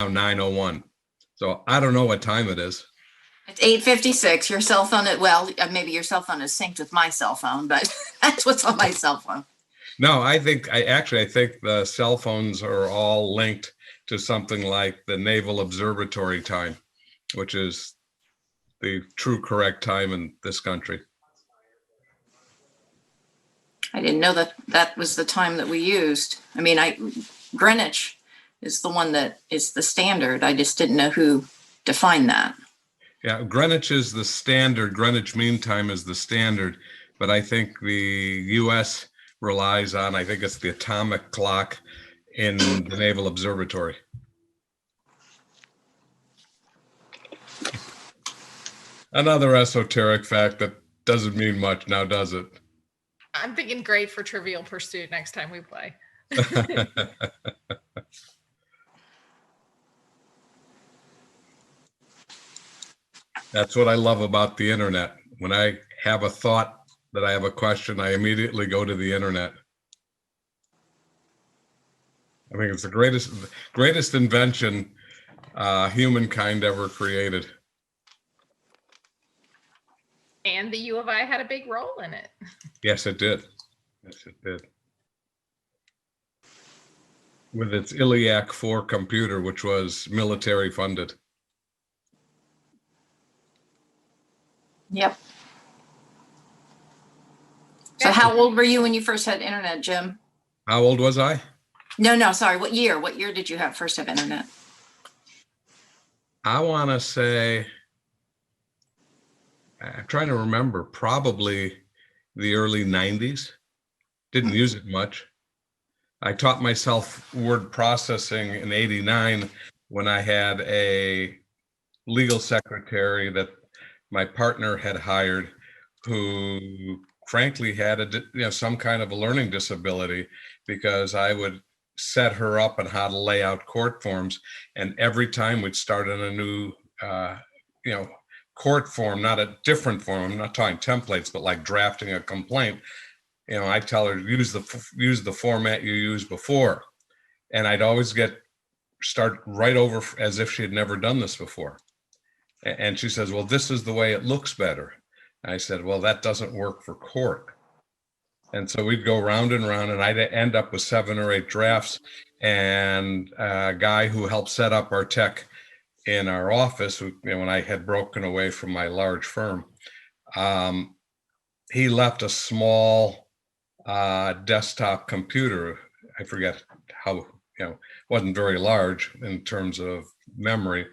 now 9:01. So I don't know what time it is. It's 8:56. Your cell phone, well, maybe your cell phone is synced with my cell phone, but that's what's on my cell phone. No, I think the cell phones are all linked to something like the Naval Observatory time, which is the true correct time in this country. I didn't know that was the time that we used. I mean, Greenwich is the one that is the standard. I just didn't know who defined that. Yeah, Greenwich is the standard. Greenwich Mean Time is the standard, but I think the U.S. relies on, I think it's the atomic clock in the Naval Observatory. Another esoteric fact that doesn't mean much now, does it? I'm thinking great for Trivial Pursuit next time we play. That's what I love about the internet. When I have a thought that I have a question, I immediately go to the internet. I think it's the greatest invention humankind ever created. And the U of I had a big role in it. Yes, it did. Yes, it did. With its Iliac 4 computer, which was military funded. Yep. So how old were you when you first had internet, Jim? How old was I? No, sorry. What year? What year did you first have internet? I want to say, I'm trying to remember, probably the early 90s. Didn't use it much. I taught myself word processing in '89 when I had a legal secretary that my partner had hired, who frankly had some kind of a learning disability, because I would set her up on how to lay out court forms, and every time we'd start on a new court form, not a different form, I'm not talking templates, but like drafting a complaint, I tell her, use the format you used before, and I'd always start right over as if she had never done this before. And she says, well, this is the way it looks better. I said, well, that doesn't work for court. And so we'd go round and round, and I'd end up with 7 or 8 drafts. And a guy who helped set up our tech in our office, when I had broken away from my large firm, he left a small desktop computer. I forget how, wasn't very large in terms of memory.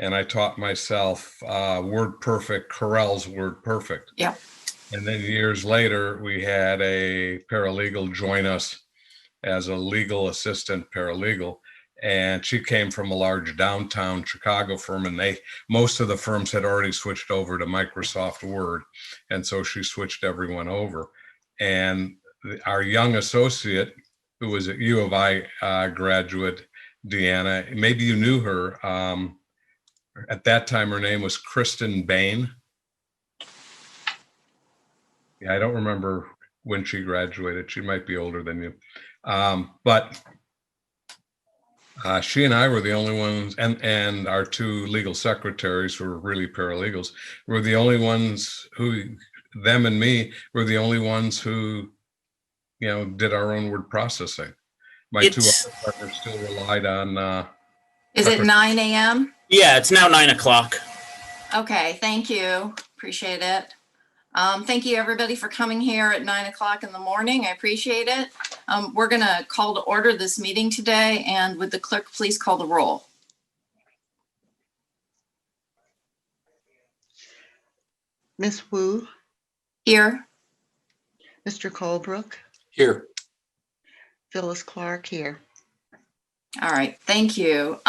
And I taught myself WordPerfect, Corel's WordPerfect. Yeah. And then years later, we had a paralegal join us as a legal assistant paralegal. And she came from a large downtown Chicago firm, and most of the firms had already switched over to Microsoft Word. And so she switched everyone over. And our young associate, who was a U of I graduate, Deanna, maybe you knew her. At that time, her name was Kristen Bain. Yeah, I don't remember when she graduated. She might be older than you. But she and I were the only ones, and our 2 legal secretaries, who were really paralegals, were the only ones them and me were the only ones who, did our own word processing. My 2 other partners still relied on. Is it 9 a.m.? Yeah, it's now 9 o'clock. Okay, thank you. Appreciate it. Thank you, everybody, for coming here at 9 o'clock in the morning. I appreciate it. We're going to call to order this meeting today, and would the clerk please call the roll? Ms. Wu? Here. Mr. Colebrook? Here. Phyllis Clark here. All right, thank you.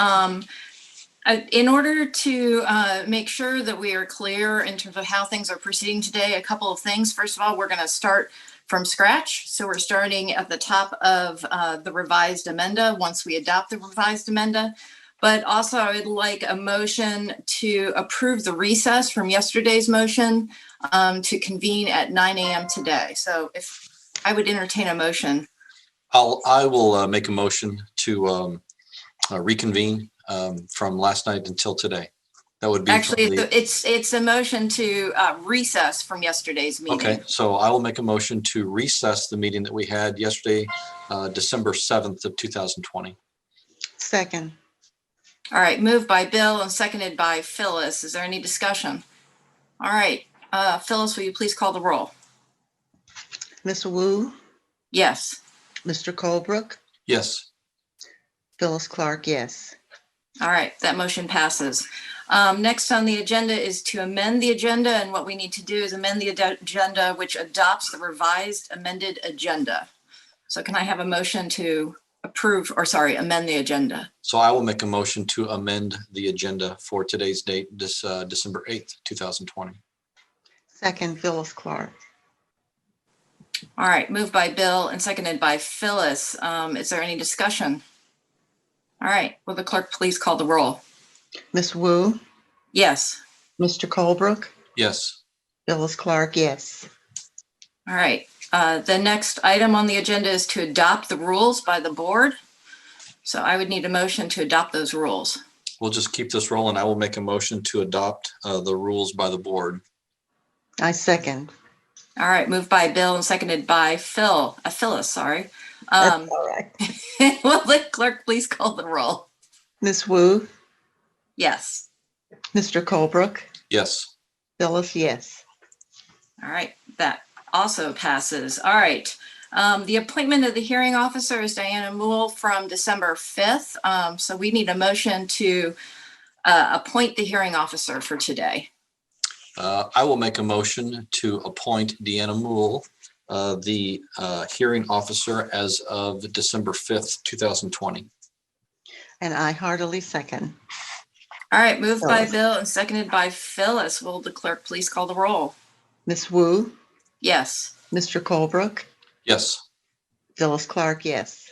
In order to make sure that we are clear in terms of how things are proceeding today, a couple of things. First of all, we're going to start from scratch. So we're starting at the top of the revised amenda once we adopt the revised amenda. But also I would like a motion to approve the recess from yesterday's motion to convene at 9 a.m. today. So if I would entertain a motion. I will make a motion to reconvene from last night until today. That would be. Actually, it's a motion to recess from yesterday's meeting. Okay, so I will make a motion to recess the meeting that we had yesterday, December 7th of 2020. Second. All right, moved by Bill and seconded by Phyllis. Is there any discussion? All right, Phyllis, will you please call the roll? Ms. Wu, Yes. Mr. Colebrook, Yes. Phyllis Clark, yes. All right, that motion passes. Next on the agenda is to amend the agenda, and what we need to do is amend the agenda which adopts the revised amended agenda. So can I have a motion to amend the agenda? So I will make a motion to amend the agenda for today's date, this December 8th, 2020. Second, Phyllis Clark. All right, moved by Bill and seconded by Phyllis. Is there any discussion? All right, will the clerk please call the roll? Ms. Wu, Yes. Mr. Colebrook, Yes. Phyllis Clark, yes. All right, the next item on the agenda is to adopt the rules by the board. So I would need a motion to adopt those rules. We'll just keep this rolling. I will make a motion to adopt the rules by the board. I second. All right, moved by Bill and seconded by Phyllis, sorry. That's all right. Will the clerk please call the roll? Ms. Wu, Yes. Mr. Colebrook, Yes. Phyllis, yes. All right, that also passes. All right. The appointment of the hearing officer is Diana Moole from December 5th. So we need a motion to appoint the hearing officer for today. I will make a motion to appoint Deanna Moole, the hearing officer as of December 5th, 2020. And I heartily second. All right, moved by Phyllis. Bill and seconded by Phyllis. Will the clerk please call the roll? Ms. Wu, Yes. Mr. Colebrook, Yes. Phyllis Clark, yes.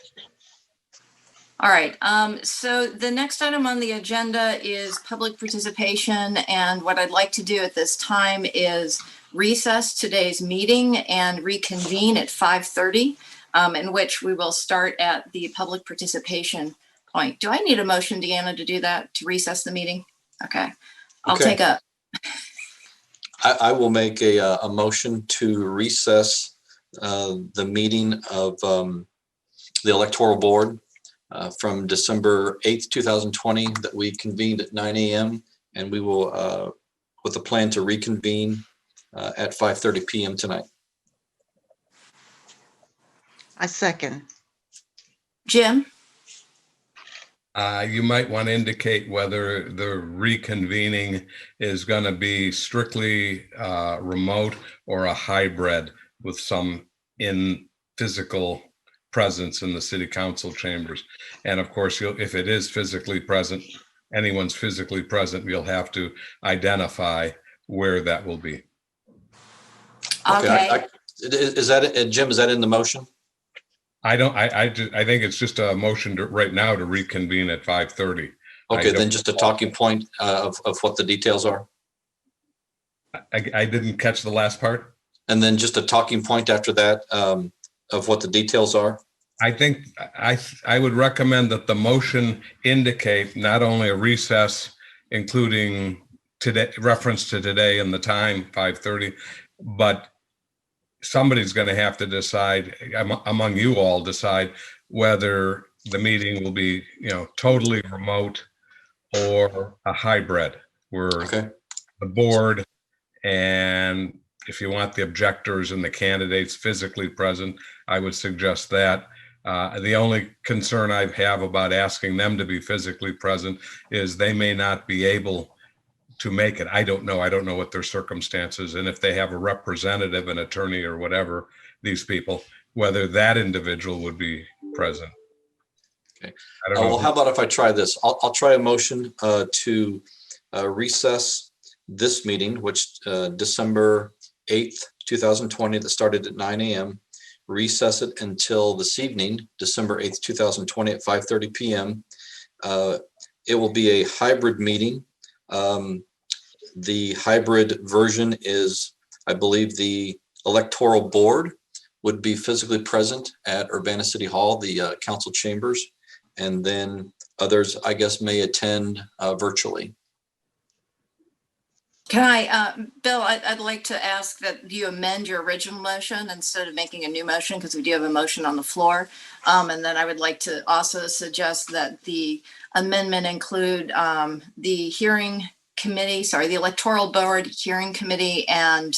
All right, so the next item on the agenda is public participation, and what I'd like to do at this time is recess today's meeting and reconvene at 5:30, in which we will start at the public participation point. Do I need a motion, Deanna, to do that, to recess the meeting? Okay, I'll Okay. take a, I will make a motion to recess the meeting of the Electoral Board from December 8th, 2020, that we convened at 9 a.m. And we will, with a plan to reconvene at 5:30 p.m. tonight. I second. Jim? You might want to indicate whether the reconvening is going to be strictly remote or a hybrid with some in physical presence in the city council chambers. And of course, if it is physically present, anyone's physically present, you'll have to identify where that will be. Okay. Is that it, Jim? Is that in the motion? I think it's just a motion right now to reconvene at 5:30. Okay, then just a talking point of what the details are. I didn't catch the last part. And then just a talking point after that of what the details are. I think I would recommend that the motion indicate not only a recess, including today, reference to today and the time, 5:30, but somebody's going to have to decide, among you all, decide whether the meeting will be, totally remote or a hybrid, where Okay. the board, and if you want the objectors and the candidates physically present, I would suggest that. The only concern I have about asking them to be physically present is they may not be able to make it. I don't know what their circumstances, and if they have a representative, an attorney or whatever, these people, whether that individual would be present. Okay. I don't know. Well, how about if I try this? I'll try a motion to recess this meeting, which December 8th, 2020, that started at 9 a.m., recess it until this evening, December 8th, 2020 at 5:30 p.m. It will be a hybrid meeting. The hybrid version is, I believe, the Electoral Board would be physically present at Urbana City Hall, the council chambers, and then others, I guess, may attend virtually. Can I, Bill, I'd like to ask that you amend your original motion instead of making a new motion, because we do have a motion on the floor. And then I would like to also suggest that the amendment include the hearing committee, sorry, the electoral board hearing committee, and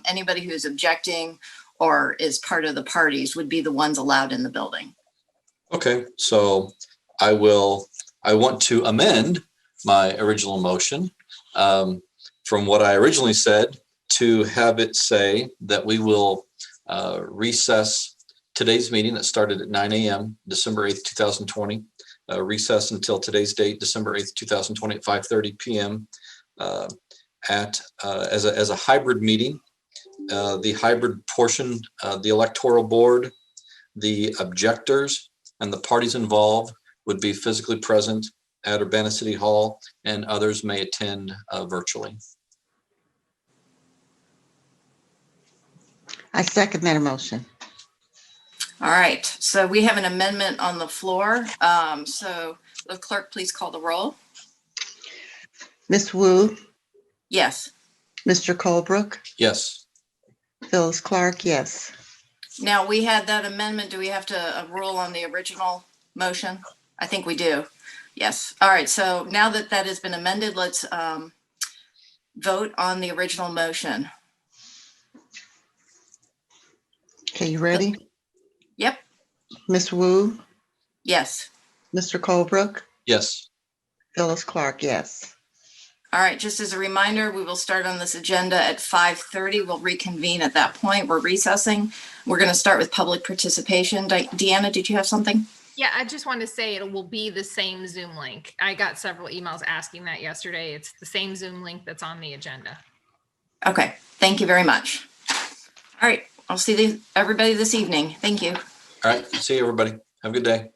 anybody who's objecting or is part of the parties would be the ones allowed in the building. Okay, so I want to amend my original motion from what I originally said to have it say that we will recess today's meeting that started at 9 a.m., December 8th, 2020, recess until today's date, December 8th, 2020 at 5:30 p.m. As a hybrid meeting. The hybrid portion, the electoral board, the objectors, and the parties involved would be physically present at Urbana City Hall, and others may attend virtually. I second that motion. All right, so we have an amendment on the floor. So the clerk, please call the roll. Ms. Wu, Yes. Mr. Colebrook, Yes. Phyllis Clark, yes. Now, we had that amendment. Do we have to rule on the original motion? I think we do. Yes. All right. So now that that has been amended, let's vote on the original motion. Okay, you ready? Yep. Ms. Wu, Yes. Mr. Colebrook, Yes. Phyllis Clark, yes. All right. Just as a reminder, we will start on this agenda at 5:30. We'll reconvene at that point. We're recessing. We're going to start with public participation. Deanna, did you have something? Yeah, I just wanted to say it will be the same Zoom link. I got several emails asking that yesterday. It's the same Zoom link that's on the agenda. Okay. Thank you very much. All right. I'll see everybody this evening. Thank you. All right. See you, everybody. Have a good day.